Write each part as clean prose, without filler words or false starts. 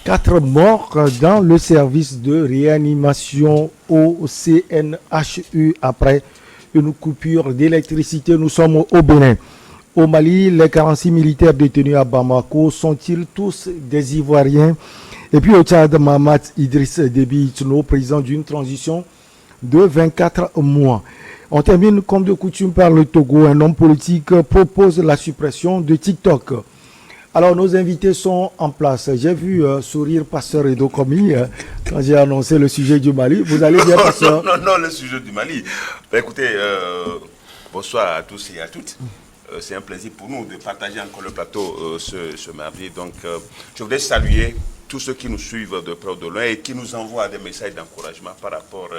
4 morts dans le service de réanimation au CNHU après une coupure d'électricité. Nous sommes au Bénin. Au Mali, les 46 militaires détenus à Bamako sont-ils tous des Ivoiriens? Et puis au Tchad, Mahamat Idriss Déby Itno, président d'une transition de 24 mois. On termine comme de coutume par le Togo. Un homme politique propose la suppression de TikTok. Alors nos invités sont en place. J'ai vu sourire Pasteur Edo Komi quand j'ai annoncé le sujet du Mali. Vous allez bien, Pasteur? Non, le sujet du Mali. Écoutez, bonsoir à tous et à toutes. C'est un plaisir pour nous de partager encore le plateau ce mardi. Donc, je voudrais saluer tous ceux qui nous suivent de près ou de loin et qui nous envoient des messages d'encouragement par rapport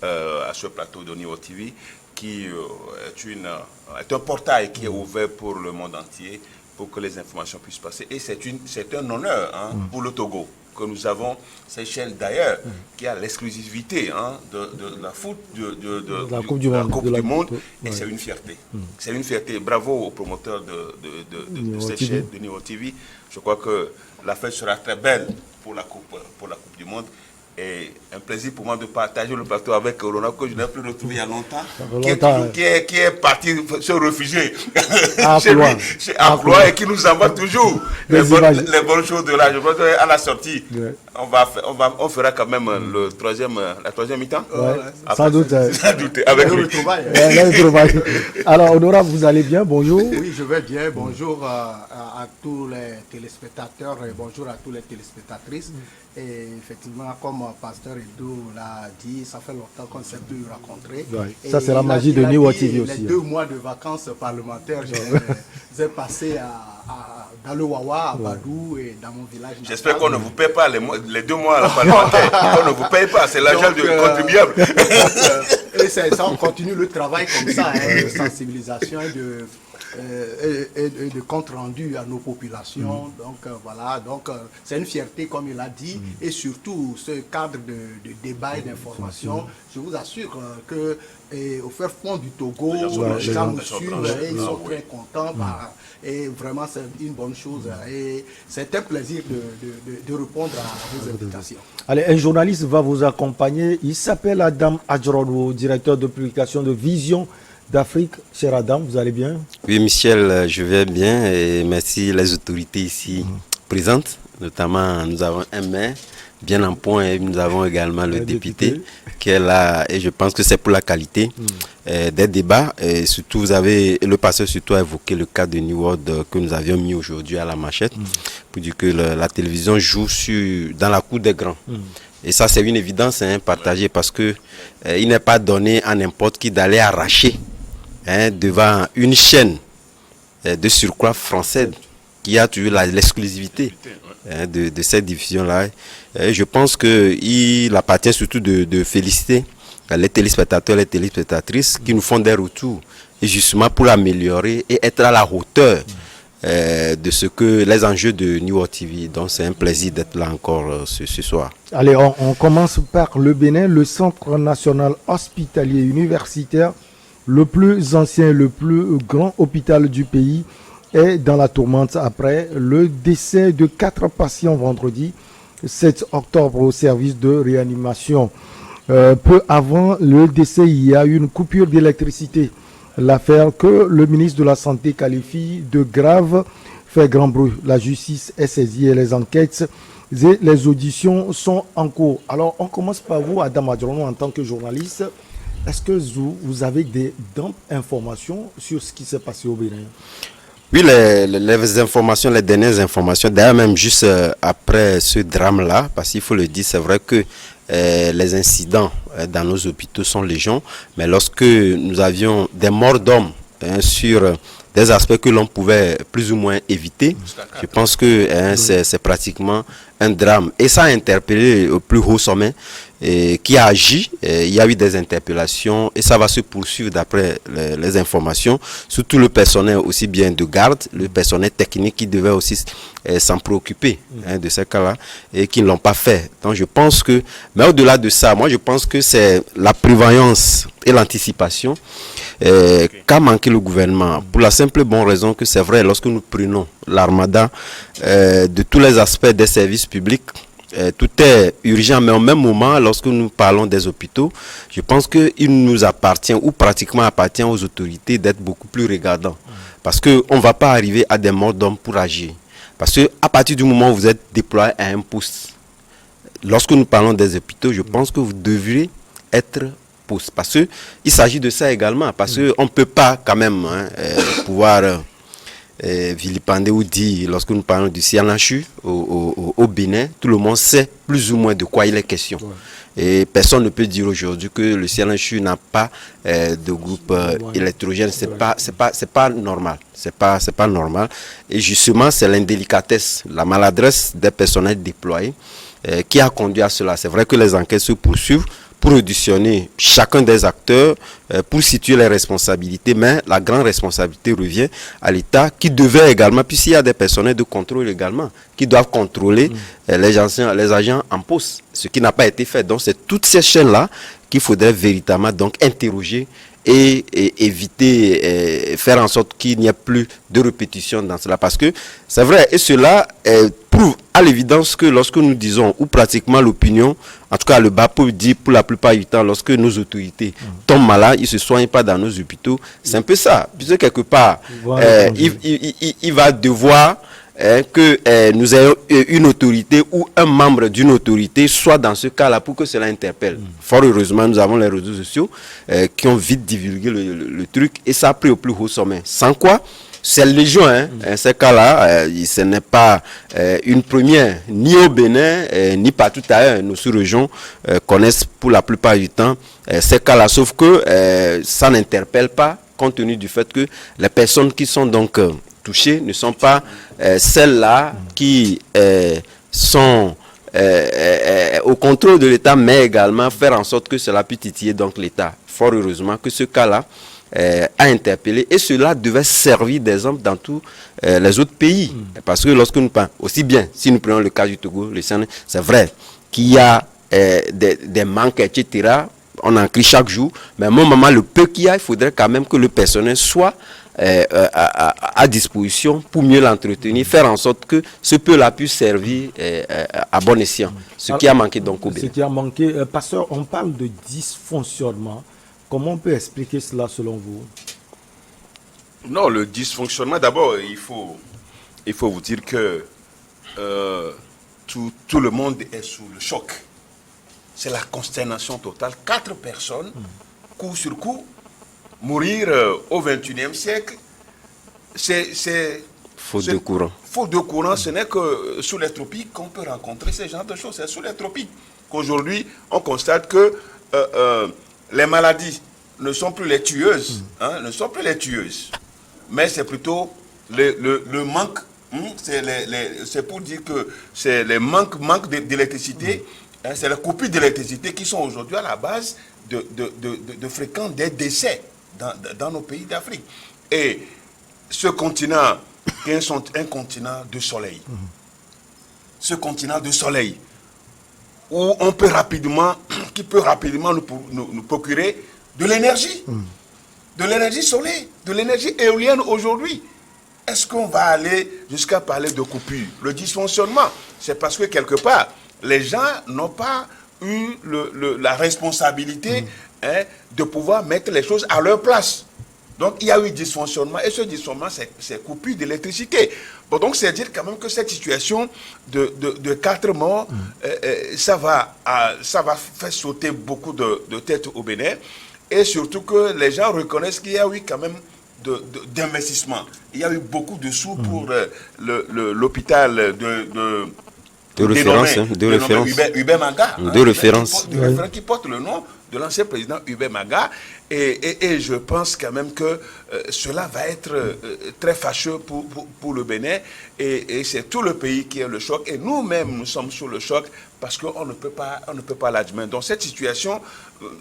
à ce plateau de Nivo TV qui est un portail qui est ouvert pour le monde entier pour que les informations puissent passer. Et c'est un honneur pour le Togo que nous avons cette chaîne d'ailleurs qui a l'exclusivité de la foot, de la Coupe du Monde. Et c'est une fierté. C'est une fierté. Bravo aux promoteurs de cette chaîne de Nivo TV. Je crois que la fête sera très belle pour la Coupe du Monde. Et un plaisir pour moi de partager le plateau avec Ronald que je n'ai plus retrouvé il y a longtemps, qui est parti se réfugier chez Akloa et qui nous envoie toujours les bonnes choses de là. Je pense qu'à la sortie, on fera quand même la troisième mi-temps. Sans doute. Avec le travail. Alors, honorable, vous allez bien? Bonjour. Oui, je vais bien. Bonjour à tous les téléspectateurs et bonjour à toutes les téléspectatrices. Et effectivement, comme Pasteur Edo l'a dit, ça fait longtemps qu'on ne s'est plus rencontré. Ouais. Ça, c'est la magie de Nivo TV aussi. Les 2 mois de vacances parlementaires, j'ai passé dans le Wawa, à Badou et dans mon village. J'espère qu'on ne vous paye pas les 2 mois parlementaires. On ne vous paye pas, c'est l'argent du contribuable. Et ça, on continue le travail comme ça, de sensibilisation et de compte rendu à nos populations. Donc voilà, c'est une fierté comme il a dit, et surtout ce cadre de débat et d'information. Je vous assure que au faire fond du Togo, les gens nous suivent et ils sont très contents. Et vraiment c'est une bonne chose et c'est un plaisir de répondre à vos invitations. Allez, un journaliste va vous accompagner. Il s'appelle Adam Adjorono, directeur de publication de Vision d'Afrique. Cher Adam, vous allez bien? Oui, Michel, je vais bien et merci les autorités ici présentes. Notamment, nous avons un maire bien en point et nous avons également le député qui est là et je pense que c'est pour la qualité des débats. Et surtout, le pasteur surtout a évoqué le cas de New World que nous avions mis aujourd'hui à la manchette pour dire que la télévision joue dans la cour des grands. Et ça, c'est une évidence partagée parce que il n'est pas donné à n'importe qui d'aller arracher devant une chaîne de surcroît française qui a toujours l'exclusivité de cette diffusion-là. Je pense qu'il appartient surtout de féliciter les téléspectateurs, les téléspectatrices qui nous font des retours et justement pour l'améliorer et être à la hauteur de ce que les enjeux de Nivo TV. Donc c'est un plaisir d'être là encore ce soir. Allez, on commence par le Bénin, le Centre national hospitalier universitaire, le plus ancien, le plus grand hôpital du pays, est dans la tourmente après le décès de 4 patients vendredi 7 octobre au service de réanimation. Peu avant le décès, il y a eu une coupure d'électricité. L'affaire que le ministre de la Santé qualifie de grave fait grand bruit. La justice est saisie et les enquêtes et les auditions sont en cours. Alors, on commence par vous, Adam Adjorono, en tant que journaliste. Est-ce que vous avez des informations sur ce qui s'est passé au Bénin? Oui, les informations, les dernières informations, d'ailleurs même juste après ce drame-là, parce qu'il faut le dire, c'est vrai que les incidents dans nos hôpitaux sont légion, mais lorsque nous avions des morts d'hommes sur des aspects que l'on pouvait plus ou moins éviter, je pense que c'est pratiquement un drame. Et ça a interpellé au plus haut sommet. qui a agi. Il y a eu des interpellations et ça va se poursuivre d'après les informations. Surtout le personnel aussi bien de garde, le personnel technique qui devait aussi s'en préoccuper de ces cas-là et qui ne l'ont pas fait. Donc je pense que, mais au-delà de ça, moi je pense que c'est la prévoyance et l'anticipation qu'a manqué le gouvernement. Pour la simple et bonne raison que c'est vrai, lorsque nous prenons l'armada de tous les aspects des services publics, tout est urgent, mais au même moment, lorsque nous parlons des hôpitaux, je pense qu'il nous appartient, ou pratiquement appartient aux autorités, d'être beaucoup plus regardants. Parce qu'on ne va pas arriver à des morts d'hommes pour agir. Parce qu'à partir du moment où vous êtes déployé à un poste, lorsque nous parlons des hôpitaux, je pense que vous devriez être poste. Parce qu'il s'agit de ça également. Parce qu'on ne peut pas quand même pouvoir vilipender ou dire, lorsque nous parlons du CNHU au Bénin, tout le monde sait plus ou moins de quoi il est question. Et personne ne peut dire aujourd'hui que le CNHU n'a pas de groupe électrogène. C'est pas normal. C'est pas normal. Et justement, c'est l'indélicatesse, la maladresse des personnels déployés qui a conduit à cela. C'est vrai que les enquêtes se poursuivent pour auditionner chacun des acteurs, pour situer les responsabilités, mais la grande responsabilité revient à l'État qui devait également, puisqu'il y a des personnels de contrôle également, qui doivent contrôler les agents en poste, ce qui n'a pas été fait. Donc c'est toutes ces chaînes-là qu'il faudrait véritablement donc interroger et éviter, faire en sorte qu'il n'y ait plus de répétition dans cela. Parce que c'est vrai, et cela prouve à l'évidence que lorsque nous disons, ou pratiquement l'opinion, en tout cas le BAPO dit pour la plupart du temps, lorsque nos autorités tombent malades, ils ne se soignent pas dans nos hôpitaux, c'est un peu ça. Puisque quelque part, il va devoir que nous ayons une autorité ou un membre d'une autorité soit dans ce cas-là pour que cela interpelle. Fort heureusement, nous avons les réseaux sociaux qui ont vite divulgué le truc et ça a pris au plus haut sommet. Sans quoi, c'est légion, ces cas-là, ce n'est pas une première, ni au Bénin, ni partout ailleurs. Nos sous-régions connaissent pour la plupart du temps ces cas-là, sauf que ça n'interpelle pas, compte tenu du fait que les personnes qui sont donc touchées ne sont pas celles-là qui sont au contrôle de l'État, mais également faire en sorte que cela puisse titiller donc l'État. Fort heureusement que ce cas-là a interpellé et cela devait servir d'exemple dans tous les autres pays. Parce que lorsque nous parlons, aussi bien, si nous prenons le cas du Togo, c'est vrai qu'il y a des manques, etc. On en crie chaque jour, mais à un moment, le peu qu'il y a, il faudrait quand même que le personnel soit à disposition pour mieux l'entretenir, faire en sorte que ce peu-là puisse servir à bon escient. Ce qui a manqué donc au Bénin. Ce qui a manqué, pasteur, on parle de dysfonctionnement. Comment on peut expliquer cela selon vous? Non, le dysfonctionnement, d'abord, il faut vous dire que tout le monde est sous le choc. C'est la consternation totale. 4 personnes, coup sur coup, mourir au XXIe siècle, c'est faute de courant. Faute de courant, ce n'est que sous les tropiques qu'on peut rencontrer ce genre de choses. C'est sous les tropiques qu'aujourd'hui, on constate que les maladies ne sont plus les tueuses, mais c'est plutôt le manque. C'est pour dire que c'est les manques d'électricité, c'est les coupures d'électricité qui sont aujourd'hui à la base de fréquents des décès dans nos pays d'Afrique. Et ce continent est un continent de soleil. Ce continent de soleil, où qui peut rapidement nous procurer de l'énergie. De l'énergie solaire, de l'énergie éolienne aujourd'hui. Est-ce qu'on va aller jusqu'à parler de coupure? Le dysfonctionnement, c'est parce que quelque part, les gens n'ont pas eu la responsabilité de pouvoir mettre les choses à leur place. Donc il y a eu dysfonctionnement, et ce dysfonctionnement, c'est coupure d'électricité. Bon, donc c'est dire quand même que cette situation de 4 morts, ça va faire sauter beaucoup de têtes au Bénin, et surtout que les gens reconnaissent qu'il y a eu quand même d'investissement. Il y a eu beaucoup de sous pour l'hôpital Hubert Maga. De référence. Qui porte le nom de l'ancien président Hubert Maga. Et je pense quand même que cela va être très fâcheux pour le Bénin. Et c'est tout le pays qui est le choc. Et nous-mêmes, nous sommes sous le choc parce qu'on ne peut pas l'admettre. Donc cette situation,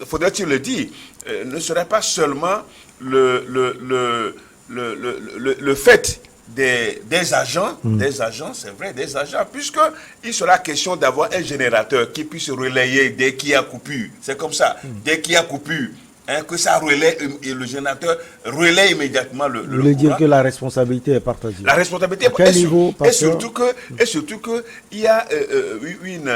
faudrait-il le dire, ne serait pas seulement le fait des agents, c'est vrai, des agents, puisqu'il sera question d'avoir un générateur qui puisse relayer dès qu'il y a coupure. C'est comme ça, dès qu'il y a coupure, que ça relaie, et le générateur relaie immédiatement le Vous voulez dire que la responsabilité est partagée. La responsabilité est partagée. Et surtout que il y a une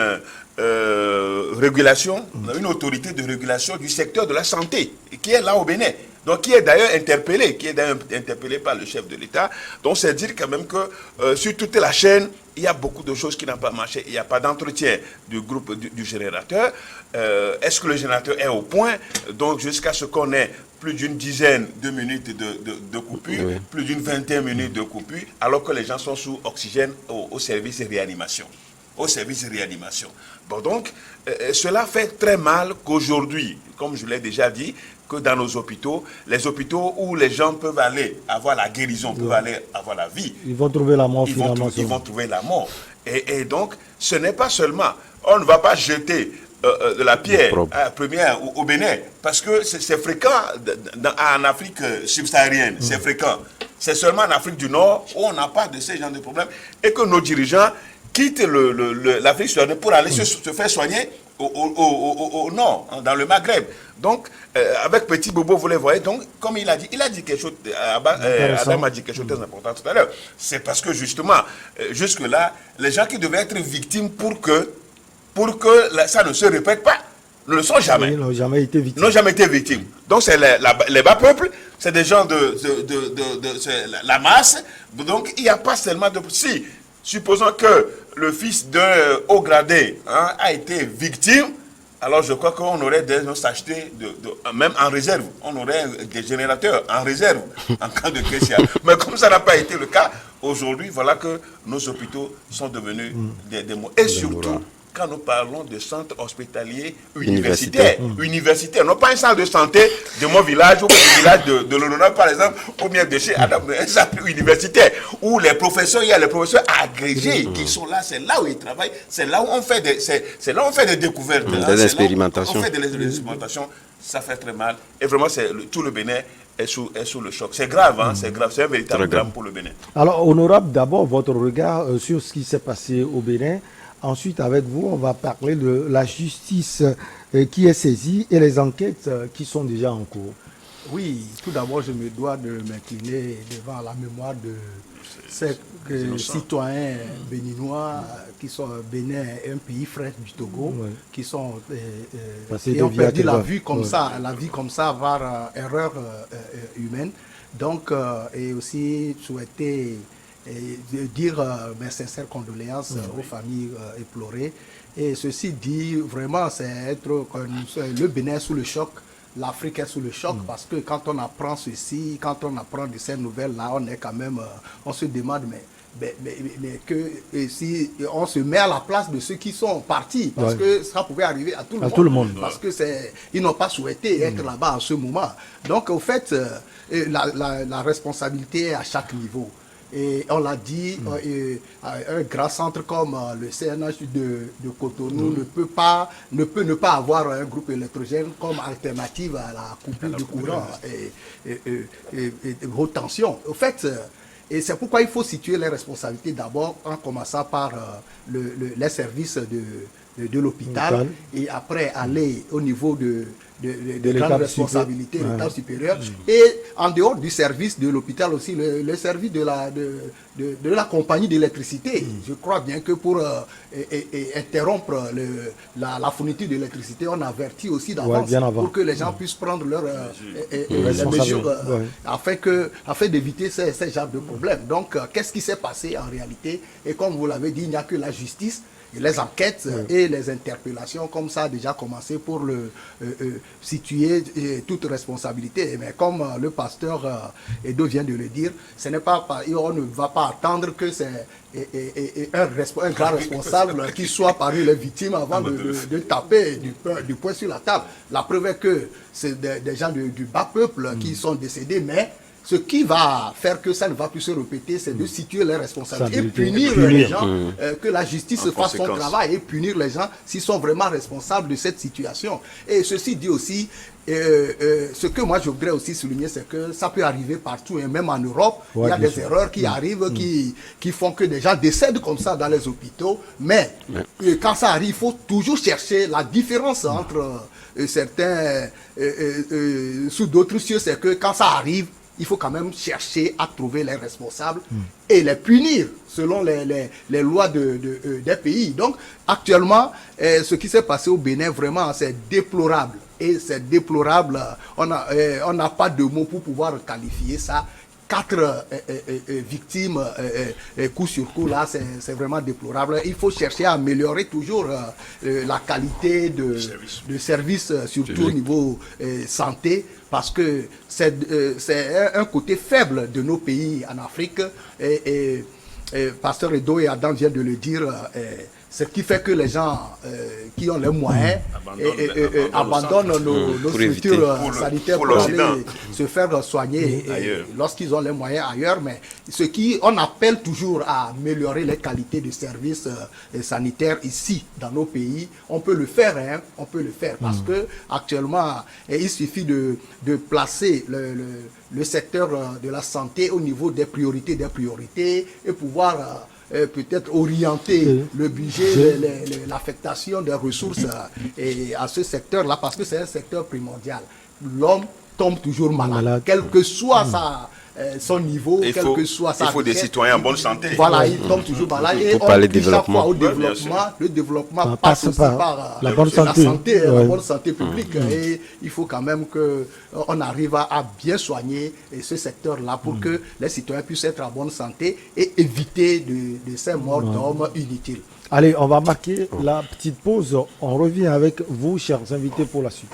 régulation, une autorité de régulation du secteur de la santé qui est là au Bénin. Donc, qui est d'ailleurs interpellé par le chef de l'État. Donc, c'est dire quand même que sur toute la chaîne, il y a beaucoup de choses qui n'ont pas marché. Il n'y a pas d'entretien du groupe du générateur. Est-ce que le générateur est au point? Donc, jusqu'à ce qu'on ait plus d'une dizaine de minutes de coupure, oui. Plus d'une vingtaine de minutes de coupure, alors que les gens sont sous oxygène au service de réanimation. Bon, donc, cela fait très mal qu'aujourd'hui, comme je l'ai déjà dit, que dans nos hôpitaux, les hôpitaux où les gens peuvent aller avoir la guérison, peuvent aller avoir la vie. Ils vont trouver la mort finalement. Ils vont trouver la mort. Et donc, ce n'est pas seulement, on ne va pas jeter de la pierre première au Bénin, parce que c'est fréquent en Afrique subsaharienne, c'est fréquent. C'est seulement en Afrique du Nord où on n'a pas de ce genre de problème et que nos dirigeants quittent l'Afrique subsaharienne pour aller se faire soigner au nord, dans le Maghreb. Donc, avec Petit Bobo, vous les voyez, donc, comme il a dit quelque chose, Adam a dit quelque chose de très important tout à l'heure. C'est parce que justement, jusque-là, les gens qui devaient être victimes pour que ça ne se répète pas, ne le sont jamais. Ils n'ont jamais été victimes. Donc, c'est les bas peuples, c'est des gens de la masse. Donc, il n'y a pas seulement de... Si, supposons que le fils d'un haut gradé a été victime, alors je crois qu'on aurait des s'acheter même en réserve. On aurait des générateurs en réserve en cas de crise. Mais comme ça n'a pas été le cas, aujourd'hui, voilà que nos hôpitaux sont devenus des mots. Et surtout, quand nous parlons de centres hospitaliers universitaires, non pas un centre de santé de mon village ou du village de l'Honorable par exemple, ou bien de chez Adam, un centre universitaire où il y a les professeurs agrégés qui sont là, c'est là où ils travaillent, c'est là où on fait des découvertes, des expérimentations. On fait des expérimentations, ça fait très mal. Et vraiment, tout le Bénin est sous le choc. C'est grave, c'est grave, c'est un véritable drame pour le Bénin. Alors, Honorable, d'abord, votre regard sur ce qui s'est passé au Bénin. Ensuite, avec vous, on va parler de la justice qui est saisie et les enquêtes qui sont déjà en cours. Oui, tout d'abord, je me dois de m'incliner devant la mémoire de ces citoyens béninois qui sont Bénin, un pays frère du Togo, qui sont qui ont perdu la vie comme ça par erreur humaine. Donc, et aussi souhaiter dire mes sincères condoléances aux familles éplorées. Et ceci dit, vraiment, le Bénin est sous le choc, l'Afrique est sous le choc, parce que quand on apprend ceci, quand on apprend de ces nouvelles-là, on est quand même, on se demande, si on se met à la place de ceux qui sont partis, parce que ça pouvait arriver à tout le monde. Parce que ils n'ont pas souhaité être là-bas en ce moment. Donc, au fait, la responsabilité est à chaque niveau. Et on l'a dit, un grand centre comme le CNH de Cotonou ne peut ne pas avoir un groupe électrogène comme alternative à la coupure de courant et haute tension. Au fait, et c'est pourquoi il faut situer les responsabilités d'abord en commençant par les services de l'hôpital et après aller au niveau de grandes responsabilités, l'état supérieur. Et en dehors du service de l'hôpital aussi, le service de la compagnie d'électricité. Je crois bien que pour interrompre la fourniture d'électricité, on avertit aussi d'avance pour que les gens puissent prendre leurs mesures afin d'éviter ces genres de problèmes. Donc, qu'est-ce qui s'est passé en réalité? Et comme vous l'avez dit, il n'y a que la justice et les enquêtes et les interpellations, comme ça a déjà commencé pour situer toute responsabilité. Mais comme le pasteur Edo vient de le dire, ce n'est pas, on ne va pas attendre que c'est un grand responsable qui soit parmi les victimes avant de taper du poing sur la table. La preuve est que c'est des gens du bas peuple qui sont décédés, mais ce qui va faire que ça ne va plus se répéter, c'est de situer les responsabilités et punir les gens, que la justice fasse son travail et punir les gens s'ils sont vraiment responsables de cette situation. Et ceci dit aussi, ce que moi je voudrais aussi souligner, c'est que ça peut arriver partout, et même en Europe, il y a des erreurs qui arrivent, qui font que des gens décèdent comme ça dans les hôpitaux. Mais quand ça arrive, il faut toujours chercher la différence entre certains, sous d'autres cieux, c'est que quand ça arrive, il faut quand même chercher à trouver les responsables et les punir selon les lois des pays. Donc, actuellement, ce qui s'est passé au Bénin, vraiment, c'est déplorable. Et c'est déplorable. On n'a pas de mots pour pouvoir qualifier ça. 4 victimes coup sur coup, là, c'est vraiment déplorable. Il faut chercher à améliorer toujours la qualité de service, surtout au niveau santé, parce que c'est un côté faible de nos pays en Afrique. Et Pasteur Edo et Adam viennent de le dire, ce qui fait que les gens qui ont les moyens abandonnent nos structures sanitaires pour aller se faire soigner lorsqu'ils ont les moyens ailleurs. Mais on appelle toujours à améliorer les qualités de services sanitaires ici dans nos pays. On peut le faire, on peut le faire parce que actuellement il suffit de placer le secteur de la santé au niveau des priorités et pouvoir peut-être orienter le budget, l'affectation des ressources et à ce secteur-là, parce que c'est un secteur primordial. L'homme tombe toujours malade. Quel que soit son niveau, quel que soit sa il faut des citoyens en bonne santé. Voilà, il tombe toujours malade. Et on parler développement. Le développement passe aussi par la bonne santé, la bonne santé publique. Et il faut quand même qu'on arrive à bien soigner ce secteur-là pour que les citoyens puissent être en bonne santé et éviter de ces morts d'hommes inutiles. Allez, on va marquer la petite pause. On revient avec vous, chers invités, pour la suite.